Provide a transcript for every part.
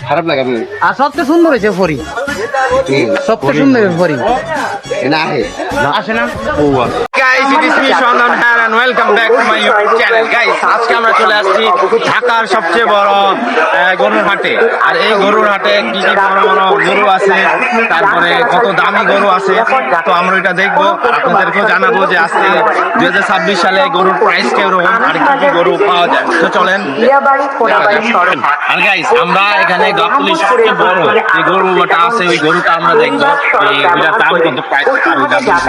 খারাপ লাগে আমি আর সবচেয়ে সুন্দর হয়েছে ফরি, সবচেয়ে সুন্দর ফরি না আসে না। Guys, it is me Shandan here and welcome back to my YouTube channel. Guys, আজকে আমরা চলে আসছি ঢাকার সবচেয়ে বড় গরুর হাটে। আর এই গরুর হাটে কি কি বড় বড় গরু আছে, তারপরে কত দামি গরু আছে, তো আমরা এটা দেখবো, আপনাদেরকেও জানাবো যে আজকে 2026 সালে গরুর প্রাইস কেমন আর কি কি গরু পাওয়া যায়। তো চলেন। আর গাইস, আমরা এখানে গাবতলীর সবচেয়ে বড় যে গরুটা আছে ওই গরুটা আমরা দেখবো, এইটার দাম কত, প্রাইস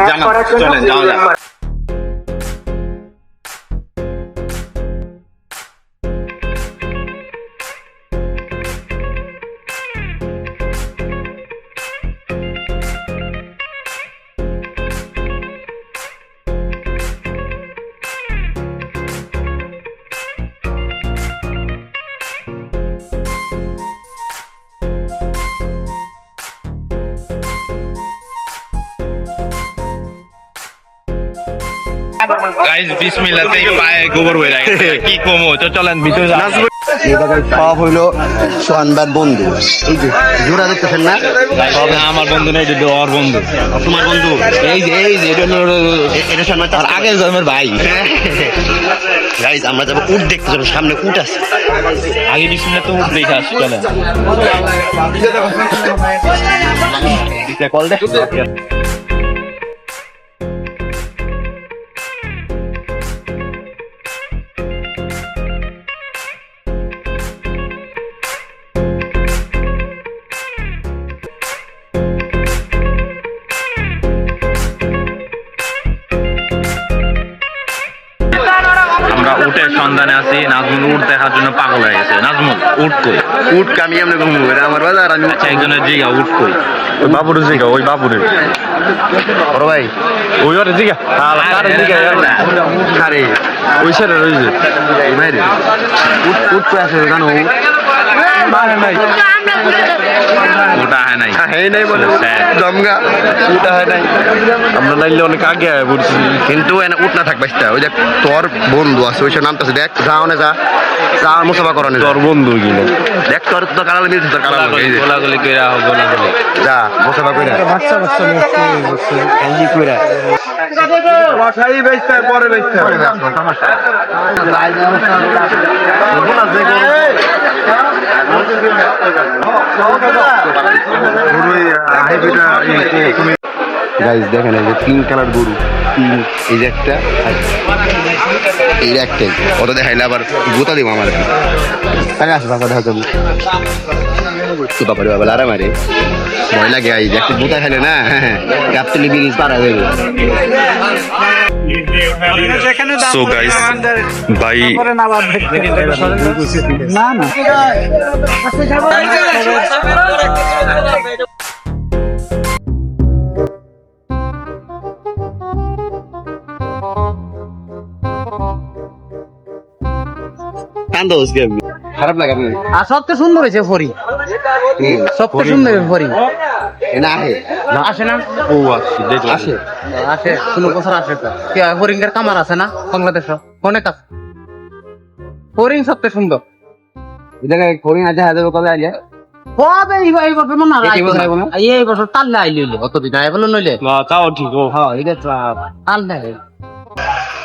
জানাবো। চলেন যাওয়া যাক। গাইস বিসমিল্লাহতেই পায়ে গোবর হয়ে গেছে, কি কমো, তো চলেন ভিতরে যাই। সব হইলো সোহানবার বন্ধু। এই যে জোড়া দেখতেছেন না, সব আমার বন্ধু নেই, এটা ওর বন্ধু। তোমার বন্ধু এই যে এটা সামনে তার আগের জন্মের ভাই। গাইজ আমরা যাবো উট দেখতে যাবো, সামনে উট আছে। আগে বিসমিল্লাহ তো উঠ দেখে আসি, চলেন। কল দেখ আমরা উটের সন্ধানে আছি, নাজমুল উট দেখার জন্য পাগল হয়ে গেছে। নাজমুল উট কই? উট কামি আমরা ঘুমবো, এটা আমার বাজার। আমি আচ্ছা, একজনের জিগা উট কই? ওই বাবুরের জিগা, ওই বাবুরের। বড় ভাই ওই ওর জিগা, কার জিগা? খারে ওই সারে রয়েছে এই বাইরে উট উট কই আছে জানো? ওটা হয় নাই, এই নাই বলে দমগা উটা হয় নাই। আমরা নাইলে অনেক আগে আয় পড়ছি। কিন্তু এনে উঠ না থাকবে, ওই দেখ তোর বন্ধু আছে, ওই সব নামতেছে, দেখ যাও না যা যা মুসাফা করনে তোর বন্ধু কিনা দেখ, তোর তো কালালে মিলছে, তোর কালালে গোলাগুলি কইরা গোলাগুলি যা মুসাফা কইরা বাচ্চা বাচ্চা এই কইরা মশাই বেচতে পরে বেচতে গাইস দেখেন এই যে পিঙ্ক কালার গরু, এই যে একটা, এই যে একটাই, অত দেখাইলে আবার গোতা দিব আমার। আরে আসো বাবা, দেখা যাবে তো বাবারে বাবা আরাম আরে ভয় লাগে। এই যে একটা গোতা খাইলে না, গাবতলী ব্রিজ পার হয়ে যাবে। সো গাইস, ভাই না না খারাপ লাগে আমি আর সবচেয়ে সুন্দর হয়েছে ফরি, সবচেয়ে সুন্দর ফরি না আসে না। ও আচ্ছা, আসে আসে 16 বছর আসে তো কি হয়, ফরিঙ্গের কামার আছে না বাংলাদেশ অনেক আছে। ফরিং সবচেয়ে সুন্দর। এই জায়গায় করি না, দেখা যাবে কবে আইলে কবে এই বছর মনে হয় এই বছর আইবো না? এই বছর তাল্লে আইলে অতদিন আই বলো নইলে তাও ঠিক। ও হ্যাঁ এটা তো তাল্লে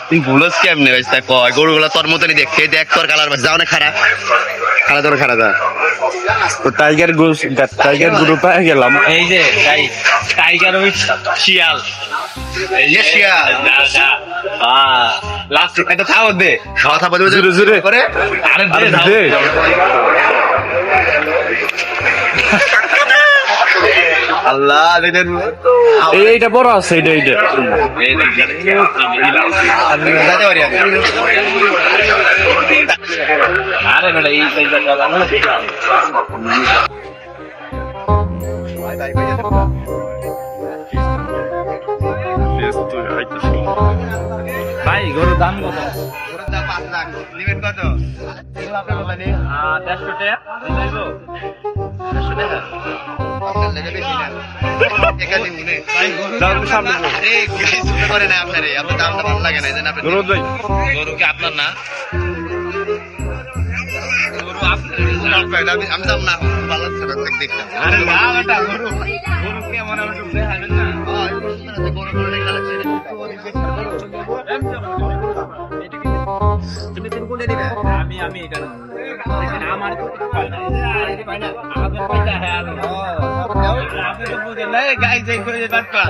তুই ভুলস কেমনে ভাই? তা কয় গরুগুলা তোর মতনই দেখতে, দেখ তোর কালার বাস যাও না, খারা খারা তোর খারা যা টাইগার গ্রুপ পেয়ে গেলাম। এই যে টাইগার ওই শিয়াল, এই যে শিয়াল লাস্ট এটা থাও দে, খাওয়া থাপা জুরে জুরে করে। আরে দে আল্লাহ দেখেন এইটা বড় আছে, এইটা যাইতে পারি আমি। আরে বেটা এই সাইজটা ভাই গরুর দাম কত? গরুর দাম 5 লাখ, লিমিট কত? 1 লাখ টাকা মানে 150 টাকা দিইব। 150 টাকা আপনার লেগে বেশি না, এখানে মনে দাম সামনে আরে গাইস করে না আপনারে, আপনার দামটা ভালো লাগে না, এই জন্য আপনি গরু ভাই গরু কি আপনার না? গরু আমি যাব না ভালো দেখতাম আরে না বেটা গরু কে মনে হয় দেখাবেন না তুমি তিন কোণে দিবে আমি এটা আমার তো পাই না আমাদের পয়সা হ্যাঁ আপনি তো বুঝেন না গাইস এই করে বাটপা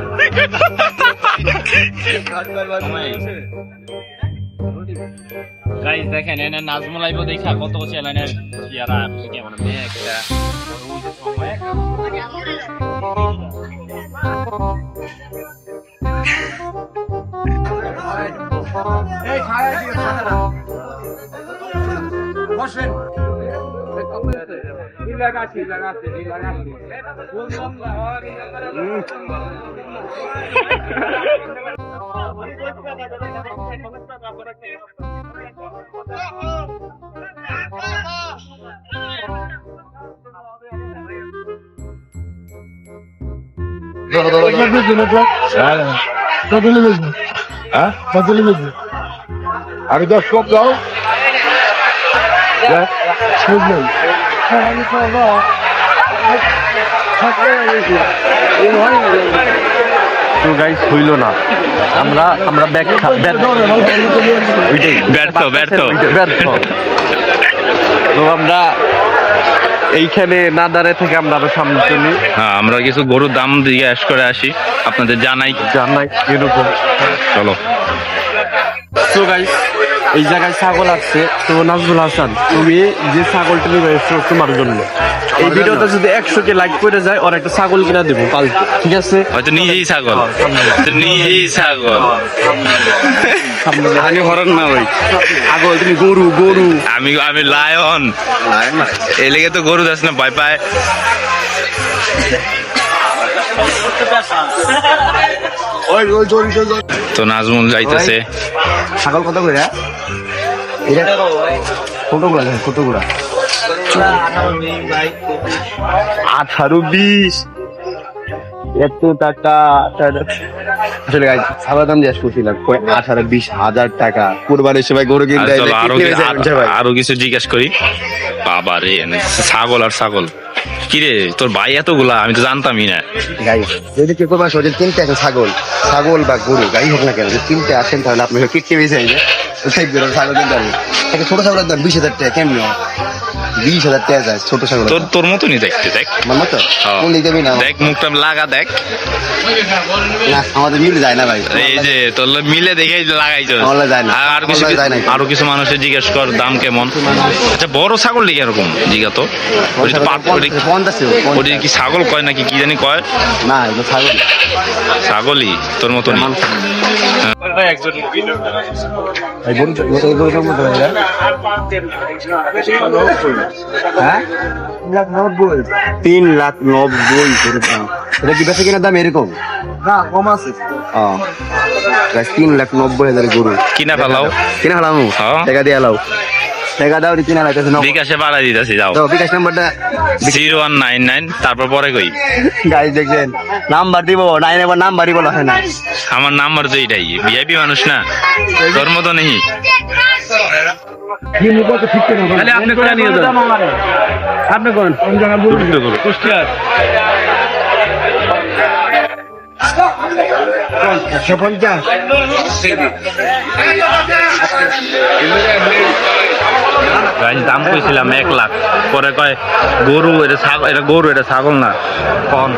গাইস দেখেন এনে নাজমুল আইবো দেখা কত চ্যানেলের ইয়ারা কেমন একটা ওই যে সময় এই ছায়া দিয়ে ছায়া বসেন লাগাছি বললাম না আমি 10 কপ দাও তো গাইস হইল না আমরা ব্যর্থ তো আমরা এইখানে না দাঁড়ায় থেকে আমরা আরো সামনে চলি। হ্যাঁ আমরা কিছু গরুর দাম জিজ্ঞেস করে আসি আপনাদের জানাই এরকম চলো। তো গাইস এই জায়গায় ছাগল আছে। তো নাজমুল হাসান তুমি যে ছাগলটা নিবে এসছো তোমার জন্য, এই ভিডিওটা যদি 100কে লাইক করে যায় ওর একটা ছাগল কিনা দেবো কাল, ঠিক আছে? হয়তো নিজেই ছাগল আমি হরণ না ওই ছাগল, তুমি গরু আমি লায়ন এই লেগে তো গরু যাচ্ছে না ভয় পায়। তো নাজমুল যাইতেছে। ছাগল কত করে? এটা ছোটগুলা 18-20 এত টাকা। আসলে গাইস ছাগলের দাম জিজ্ঞেস করছিলাম 18-20 হাজার টাকা। কুরবানির সময় গরু কিনতে চলো আরো কিছু জিজ্ঞেস করি। বাবা রে ছাগল আর ছাগল কিরে তোর ভাই এতগুলা আমি তো জানতামই না। গাইস যদি কেউ কোরবানি যদি কিনতে আসেন ছাগল বা গরু গাই হোক না কেন, যদি কিনতে আসেন তাহলে আপনি কিনতে বেশি আইবে ছাগল কিনতে হবে। একটা ছোট ছাগলের দাম 20,000 টাকা। কেমন 20,000 টাকা যায় ছোট ছাগল? তোর মতনই দেখতে দেখ মামা তো কোন দিকে না দেখ মুখটা লাগা দেখ না আমাদের মিলে যায় না ভাই। এই যে তোর মিলে দেখে লাগাইছো। আমাদের যায় না। আরো কিছু মানুষের জিজ্ঞেস কর দাম কেমন। আচ্ছা বড় ছাগল লিখে এরকম জিজ্ঞা তো ওটা কি ছাগল কয় নাকি কি জানি কয় না, এটা ছাগল ছাগলই তোর মতনই। এই গরুটার মতো ভাই হ্যাঁ 3,90,000 এটা কি বেশি কিনার দাম এরকম না কম আছে। 3,90,000 গরু কিনা ফেলাও হ্যাঁ। টাকা দিয়ে এলাও টাকা দাও কিনা লাগতেছে না। বিকাশে বাড়াই দিতেছি যাও বিকাশ নাম্বারটা 0199 তারপর পরে কই গাইস দেখছেন নাম্বার দিব নাই এবার নাম্বারই বলা হয় না। আমার নাম্বার তো এইটাই ভিআইপি মানুষ না তোর মতো নেই। আপনি করে নিয়ে যান, আপনি করেন কোন জায়গা বলুন কুষ্টিয়ার 150 দাম কইছিলাম 1 লাখ পরে কয় গরু এটা ছাগল না কম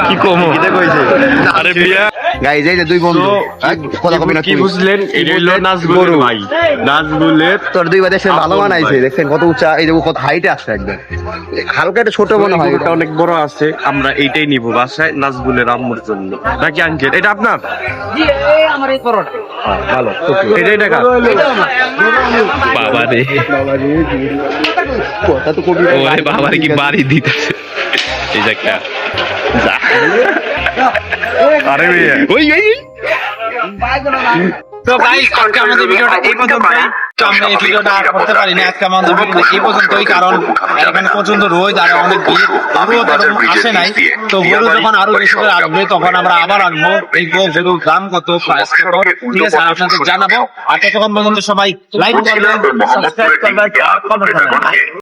কি কমো আরে বিয়া গাইস এই যে দুই বন্ধু কথা কবি না কি বুঝলেন? এটা হলো নাজগুলের ভাই, নাজগুলের তোর দুই ভাই দেখছেন ভালো মানাইছে, দেখছেন কত উঁচা, এই যে কত হাইটে আসছে একদম। হালকা একটা ছোট মনে হয়, গরুটা অনেক বড় আছে। আমরা এইটাই নিব বাসায় নাজগুলের আম্মুর জন্য। নাকি আঙ্কেল এটা আপনার? আমার এই পরোটা ভালো এটাই টাকা বাবা রে কথা তো কবি ওরে বাবা কি বাড়ি দিতেছে এই যে একটা আরে ভাইয়া ওই তো গাইস আজকে আমাদের ভিডিওটা এই পর্যন্তই। তো আমরা এই ভিডিওটা আর করতে পারি না আজকে আমাদের ভিডিও এই পর্যন্তই, কারণ এখানে প্রচন্ড রোদ আর অনেক ভিড়, গরুও তখন আসে নাই। তো গরু যখন আরো বেশি করে আসবে তখন আমরা আবার আসবো। এই গরুর দাম কত, প্রাইস কত, ঠিক আছে, আর আপনাদের জানাবো। আর ততক্ষণ পর্যন্ত সবাই লাইক করবেন, সাবস্ক্রাইব করবেন, কমেন্ট করবেন।